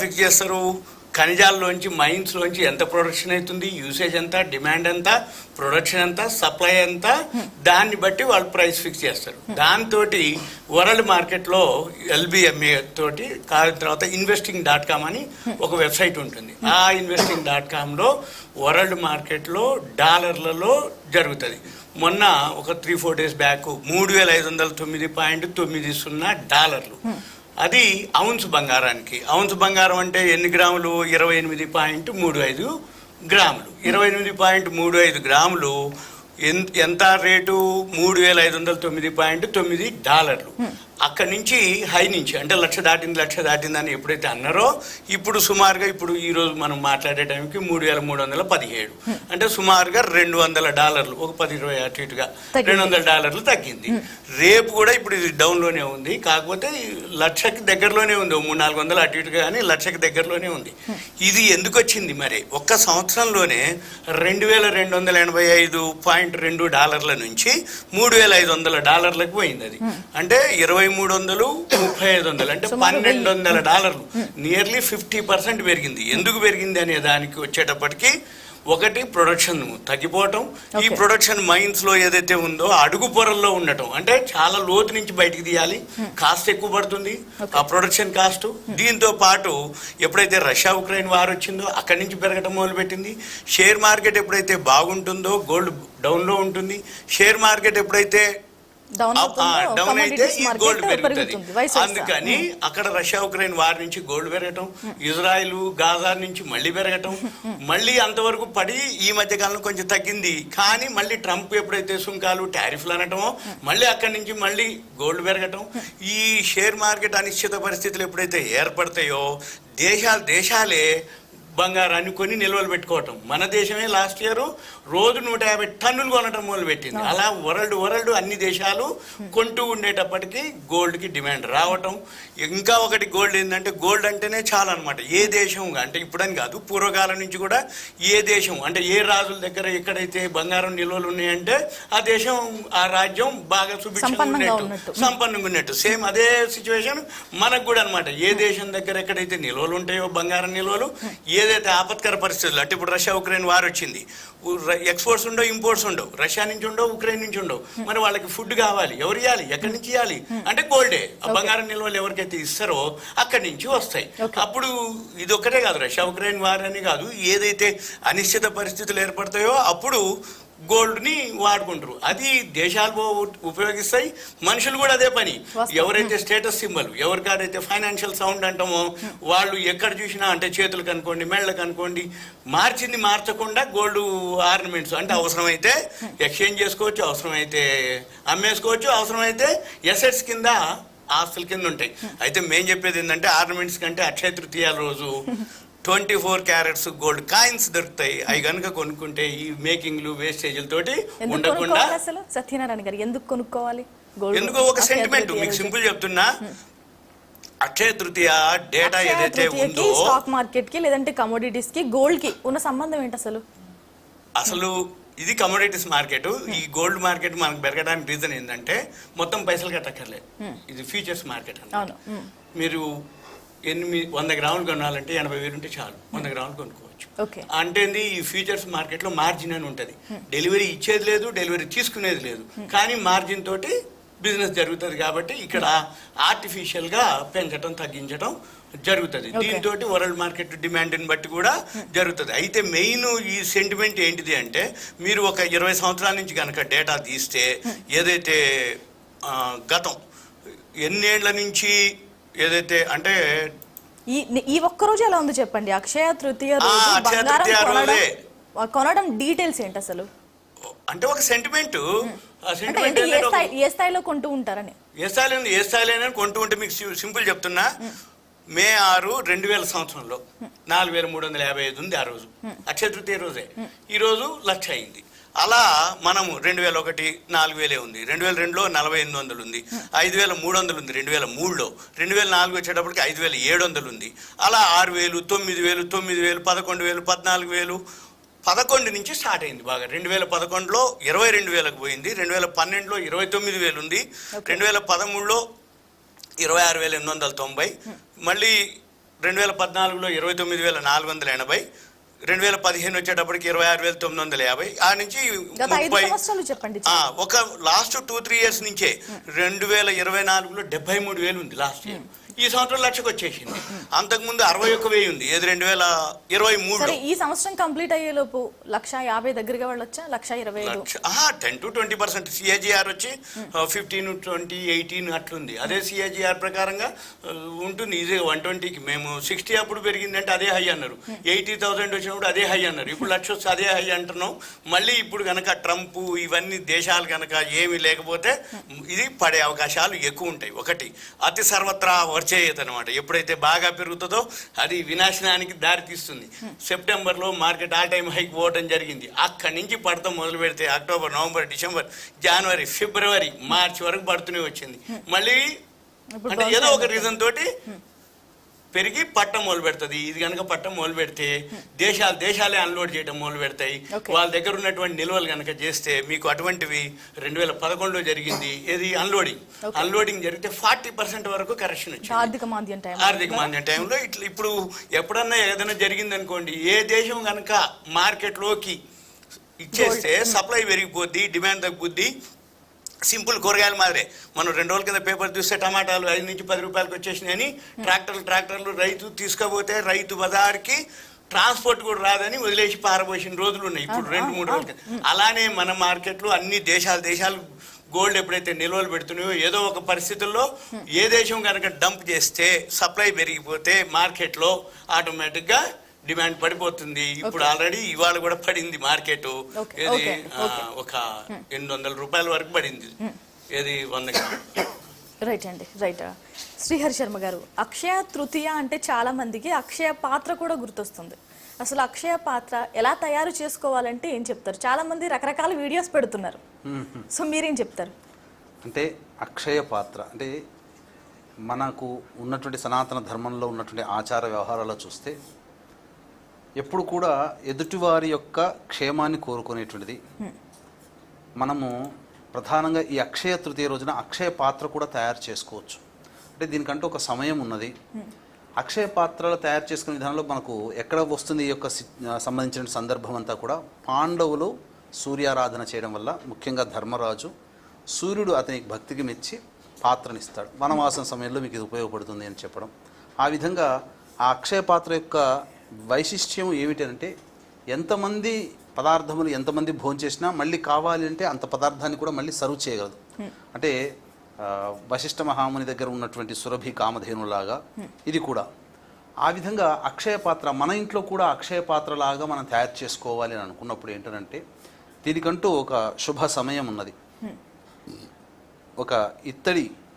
Fix చేస్తారు. ఖనిజాల్లోంచి మైన్స్లోంచి ఎంత production అవుతుంది, యూసేజ్ ఎంత, డిమాండ్ ఎంత, ప్రొడక్షన్ ఎంత, సప్లై ఎంత, దాన్ని బట్టి వాళ్ళు ప్రైస్ ఫిక్స్ చేస్తారు. దాంతో వరల్డ్ మార్కెట్లో ఎల్బిఎంఏ తోటి తర్వాత investing.com అని ఒక వెబ్సైట్ ఉంటుంది. ఆ investing.comలో వరల్డ్ మార్కెట్లో డాలర్లలో జరుగుతుంది. మొన్న ఒక 3-4 days బ్యాక్ $3,509.90 అది ఔన్స్ బంగారానికి. ఔన్స్ బంగారం అంటే ఎన్ని గ్రాములు? 28.35 గ్రాములు. 28.35 గ్రాములు ఎంత రేటు? $3,509.90. అక్కడి నుంచి హై నుంచి అంటే లక్ష దాటిందని ఎప్పుడైతే అన్నారో ఇప్పుడు సుమారుగా ఇప్పుడు ఈరోజు మనం మాట్లాడే టైంకి 3,317 అంటే సుమారుగా $200 ఒక 10-20 అటు ఇటుగా $200 తగ్గింది. రేపు కూడా ఇప్పుడు ఇది డౌన్లోనే ఉంది, కాకపోతే లక్షకి దగ్గరలోనే ఉంది. 300-400 అటు ఇటుగా కానీ లక్షకి దగ్గరలోనే ఉంది. ఇది ఎందుకు వచ్చింది మరి? ఒక్క సంవత్సరంలోనే $2,285.2 నుంచి $3,500 పోయింది. అది అంటే 2,300, 3,500 అంటే $1,200, నియర్లీ 50% పెరిగింది. ఎందుకు పెరిగింది అనే దానికి వచ్చేటప్పటికి ఒకటి ప్రొడక్షన్ తగ్గిపోవటం. ఈ ప్రొడక్షన్ మైన్స్ లో ఏదైతే ఉందో అడుగు పొరల్లో ఉండటం, అంటే చాలా లోతు నుంచి బయటికి తీయాలి, కాస్ట్ ఎక్కువ పడుతుంది ఆ ప్రొడక్షన్ కాస్ట్. దీంతో పాటు ఎప్పుడైతే రష్యా ఉక్రెయిన్ వార్ వచ్చిందో అక్కడి నుంచి పెరగటం మొదలుపెట్టింది. షేర్ మార్కెట్ ఎప్పుడైతే బాగుంటుందో గోల్డ్ డౌన్ లో ఉంటుంది. షేర్ మార్కెట్ ఎప్పుడైతే డౌన్ అయితే ఈ గోల్డ్ పెరుగుతుంది. అందుకని అక్కడ రష్యా ఉక్రెయిన్ వార్ నుంచి గోల్డ్ పెరగటం, ఇజ్రాయిల్ గాజా నుంచి మళ్ళీ పెరగటం, మళ్ళీ అంతవరకు పడి ఈ మధ్య కాలంలో కొంచెం తగ్గింది. కానీ మళ్ళీ ట్రంప్ ఎప్పుడైతే సుంకాలు టారిఫ్లు అనటమో మళ్ళీ అక్కడి నుంచి మళ్ళీ గోల్డ్ పెరగటం. ఈ షేర్ మార్కెట్ అనిశ్చిత పరిస్థితులు ఎప్పుడైతే ఏర్పడతాయో దేశాలే బంగారాన్ని కొని నిల్వలు పెట్టుకోవటం. మన దేశమే లాస్ట్ ఇయర్ రోజు 150 టన్నులు కొనటం మొదలుపెట్టింది. అలా వరల్డ్ అన్ని దేశాలు కొంటూ ఉండేటప్పటికీ గోల్డ్కి డిమాండ్ రావటం. ఇంకా ఒకటి గోల్డ్ ఏంటంటే, గోల్డ్ అంటేనే చాలా అనమాట. ఏ దేశం అంటే ఇప్పుడని కాదు, పూర్వకాలం నుంచి కూడా ఏ దేశం అంటే ఏ రాజుల దగ్గర ఎక్కడైతే బంగారం నిల్వలు ఉన్నాయంటే ఆ దేశం ఆ రాజ్యం బాగా సంపన్నంగా ఉన్నట్టు. సేమ్ అదే సిచ్యువేషన్ మనకు కూడా అనమాట. ఏ దేశం దగ్గర ఎక్కడైతే నిల్వలు ఉంటాయో బంగారం నిల్వలు, ఏదైతే ఆపత్కర పరిస్థితులు అంటే ఇప్పుడు రష్యా ఉక్రెయిన్ వార్ వచ్చింది, ఎక్స్పోర్ట్స్ ఉండవు, ఇంపోర్ట్స్ ఉండవు, రష్యా నుంచి ఉండవు, ఉక్రెయిన్ నుంచి ఉండవు. మరి వాళ్ళకి ఫుడ్ కావాలి, ఎవరు ఇవ్వాలి, ఎక్కడి నుంచి ఇవ్వాలి అంటే గోల్డే. ఆ బంగారం నిల్వలు ఎవరికైతే ఇస్తారో అక్కడి నుంచి వస్తాయి. అప్పుడు ఇది ఒక్కటే కాదు, రష్యా ఉక్రెయిన్ వార్ అని కాదు, ఏదైతే అనిశ్చిత పరిస్థితులు ఏర్పడతాయో అప్పుడు గోల్డ్ని వాడుకుంటారు. అది దేశాలు ఉపయోగిస్తాయి, మనుషులు కూడా అదే పని. ఎవరైతే స్టేటస్ సింబల్, ఎవరికాడైతే ఫైనాన్షియల్ సౌండ్ అంటామో వాళ్ళు ఎక్కడ చూసినా అంటే చేతులకు అనుకోండి, మెళ్ళకు అనుకోండి, మార్చకుండా గోల్డ్ ఆర్నమెంట్స్ అంటే అవసరమైతే ఎక్స్చేంజ్ చేసుకోవచ్చు, అవసరమైతే అమ్మేసుకోవచ్చు, అవసరమైతే ఎసెట్స్ కింద ఆస్తుల కింద ఉంటాయి. అయితే మేము చెప్పేది ఏంటంటే ఆర్నమెంట్స్ కంటే అక్షయ తృతీయ రోజు 24 క్యారెట్స్ గోల్డ్ కాయిన్స్ దొరుకుతాయి. అవి కనుక కొనుక్కుంటే ఈ మేకింగ్లు వేస్టేజ్లతోటి ఉండకుండా. సత్యనారాయణ గారు ఎందుకు కొనుక్కోవాలి? ఎందుకో ఒక సెంటిమెంట్. మీకు సింపుల్ చెప్తున్నా, అక్షయ తృతీయ డేటా ఏదైతే ఉందో స్టాక్ మార్కెట్ కి లేదంటే కమోడిటీస్ కి గోల్డ్ కి ఉన్న సంబంధం ఏంటి అసలు ఇది కమోడిటీస్ మార్కెట్. ఈ గోల్డ్ మార్కెట్ మనకు పెరగడానికి రీజన్ ఏంటంటే మొత్తం పైసలు కట్టక్కర్లేదు, ఇది ఫ్యూచర్స్ మార్కెట్ అన్నమాట. మీరు 100 గ్రాములు కొనాలంటే 80,000 ఉంటే చాలు, 100 గ్రాములు కొనుక్కోవచ్చు. అంటే ఈ ఫ్యూచర్స్ మార్కెట్లో మార్జిన్ అని ఉంటుంది. డెలివరీ ఇచ్చేది లేదు, డెలివరీ తీసుకునేది లేదు, కానీ మార్జిన్ తోటి బిజినెస్ జరుగుతుంది. కాబట్టి ఇక్కడ ఆర్టిఫిషియల్గా పెంచడం తగ్గించడం జరుగుతుంది. దీంతో వరల్డ్ మార్కెట్ డిమాండ్ని బట్టి కూడా జరుగుతుంది. అయితే మెయిన్ ఈ సెంటిమెంట్ ఏంటిది అంటే, మీరు ఒక 20 సంవత్సరాల నుంచి కనుక డేటా తీస్తే ఏదైతే గతం ఎన్నేళ్ల నుంచి ఏదైతే అంటే ఈ ఒక్క రోజు ఎలా ఉంది చెప్పండి. అక్షయ తృతీయ కొనడం డీటెయిల్స్ ఏంటి అసలు? అంటే ఒక సెంటిమెంట్. ఏ స్థాయిలో కొంటూ ఉంటారని, ఏ స్థాయిలో కొంటూ ఉంటే మీకు సింపుల్ చెప్తున్నా. మే 6, 2000 సంవత్సరంలో 4,355 ఉంది ఆ రోజు, అక్షయ తృతీయ రోజే. ఈ రోజు 1,00,000 అయింది. అలా మనము 2001 4,000 ఉంది, 2002లో 4,800 ఉంది, 5,300 ఉంది 2003లో, 2004 వచ్చేటప్పటికి 5,700 ఉంది. అలా 6,000, 9,000, 9,000, 11,000, 14,000, 11 నుంచి స్టార్ట్ అయింది బాగా. 2011లో 22,000కు పోయింది, 2012లో 29,000 ఉంది, 2013లో 26,890, మళ్ళీ 2014లో 29,480, 2015 వచ్చేటప్పటికి 26,950, ఆ నుంచి గత 5 30. సంవత్సరాలు చెప్పండి. ఒక లాస్ట్ 2-3 ఇయర్స్ నుంచే 2024లో 73,000 ఉంది లాస్ట్ ఇయర్. ఈ సంవత్సరం లక్షకు వచ్చేసింది. అంతకుముందు 61,000 ఉంది, ఏది 2023. సరే, ఈ సంవత్సరం కంప్లీట్ అయ్యేలోపు 150,000 దగ్గరగా వెళ్ళొచ్చా? 125,000. 10-20% సిఏజిఆర్ వచ్చి 15, 20, 18 అట్లుంది. అదే సిఏజిఆర్ ప్రకారంగా ఉంటుంది. ఈజీగా 120కి మేము 60 అప్పుడు పెరిగిందంటే అదే హై అన్నారు. 80,000 వచ్చినప్పుడు అదే హై అన్నారు. ఇప్పుడు లక్ష వస్తే అదే హై అంటున్నాం. మళ్ళీ ఇప్పుడు కనుక ట్రంప్ ఇవన్నీ దేశాలు కనుక ఏమీ లేకపోతే ఇది పడే అవకాశాలు ఎక్కువ ఉంటాయి. ఒకటి అతి సర్వత్రా వర్చేయత అనమాట. ఎప్పుడైతే బాగా పెరుగుతుందో అది వినాశనానికి దారితీస్తుంది. సెప్టెంబర్లో మార్కెట్ ఆల్ టైమ్ హైక్ పోవడం జరిగింది. అక్కడి నుంచి పడతాం మొదలు పెడితే అక్టోబర్, నవంబర్, డిసెంబర్, జనవరి, ఫిబ్రవరి, మార్చి వరకు పడుతూనే వచ్చింది. మళ్ళీ అంటే ఏదో ఒక రీజన్ తోటి పెరిగి పట్టం మొదలు పెడుతుంది. ఇది కనుక పట్టం మొదలు పెడితే దేశాలే అన్లోడ్ చేయడం మొదలు పెడతాయి. వాళ్ళ దగ్గర ఉన్నటువంటి నిల్వలు కనుక చేస్తే మీకు అటువంటివి 2011లో జరిగింది. ఏది అన్లోడింగ్ జరిగితే 40% వరకు కరెక్షన్ వచ్చింది ఆర్థిక మాంద్యం టైంలో. ఇప్పుడు ఎప్పుడన్నా ఏదైనా జరిగింది అనుకోండి, ఏ దేశం కనుక మార్కెట్లోకి ఇచ్చేస్తే సప్లై పెరిగిపోద్ది, డిమాండ్ తగ్గుద్ది. సింపుల్ కూరగాయల మాదిరే మనం 2 రోజుల కింద పేపర్ చూస్తే టమాటాలు 5 నుంచి 10 రూపాయలకు వచ్చేసినాయని ట్రాక్టర్లు రైతు తీసుకపోతే రైతు బజార్కి ట్రాన్స్పోర్ట్ కూడా రాదని వదిలేసి పారబోసిన రోజులు ఉన్నాయి ఇప్పుడు 2-3 రోజులు. అలానే మన మార్కెట్లో అన్ని దేశాలు గోల్డ్ ఎప్పుడైతే నిల్వలు పెడుతున్నాయో ఏదో ఒక పరిస్థితుల్లో ఏ దేశం కనుక డంప్ చేస్తే సప్లై పెరిగిపోతే మార్కెట్లో ఆటోమేటిక్గా డిమాండ్ పడిపోతుంది. ఇప్పుడు ఆల్రెడీ ఇవాళ కూడా పడింది మార్కెట్. ఏది ఒక 800 రూపాయల వరకు పడింది. ఏది 100. రైట్ అండి, రైట్. శ్రీహరి శర్మ గారు, అక్షయ తృతీయ అంటే చాలా మందికి అక్షయ పాత్ర కూడా గుర్తొస్తుంది. అసలు అక్షయ పాత్ర ఎలా తయారు చేసుకోవాలంటే ఏం చెప్తారు? చాలా మంది రకరకాల వీడియోస్ పెడుతున్నారు. సో మీరేం చెప్తారు? అంటే అక్షయ పాత్ర అంటే మనకు ఉన్నటువంటి సనాతన ధర్మంలో ఉన్నటువంటి ఆచార వ్యవహారాల్లో చూస్తే ఎప్పుడు కూడా ఎదుటివారి యొక్క క్షేమాన్ని కోరుకునేటువంటిది. మనము ప్రధానంగా ఈ అక్షయ తృతీయ రోజున అక్షయ పాత్ర కూడా తయారు చేసుకోవచ్చు. అంటే దీనికంటే ఒక సమయం ఉన్నది. అక్షయ పాత్రలు తయారు చేసుకునే విధానంలో మనకు ఎక్కడ వస్తుంది ఈ యొక్క సంబంధించిన సందర్భం అంతా కూడా పాండవులు సూర్యారాధన చేయడం వల్ల, ముఖ్యంగా ధర్మరాజు సూర్యుడు అతనికి భక్తికి మెచ్చి పాత్రనిస్తాడు. వనవాసం సమయంలో మీకు ఇది ఉపయోగపడుతుంది అని చెప్పడం. ఆ విధంగా ఆ అక్షయ పాత్ర యొక్క వైశిష్ట్యం ఏమిటంటే ఎంతమంది పదార్థములు ఎంతమంది భోంచేసినా మళ్ళీ కావాలి అంటే అంత పదార్థాన్ని కూడా మళ్ళీ సర్వ్ చేయగలదు. అంటే వశిష్ఠ మహాముని దగ్గర ఉన్నటువంటి సురభి కామధేనులాగా ఇది కూడా ఆ విధంగా అక్షయ పాత్ర మన ఇంట్లో కూడా అక్షయ పాత్రలాగా మనం తయారు చేసుకోవాలి అని అనుకున్నప్పుడు ఏంటంటే దీనికంటూ ఒక శుభ సమయం ఉన్నది. ఒక ఇత్తడి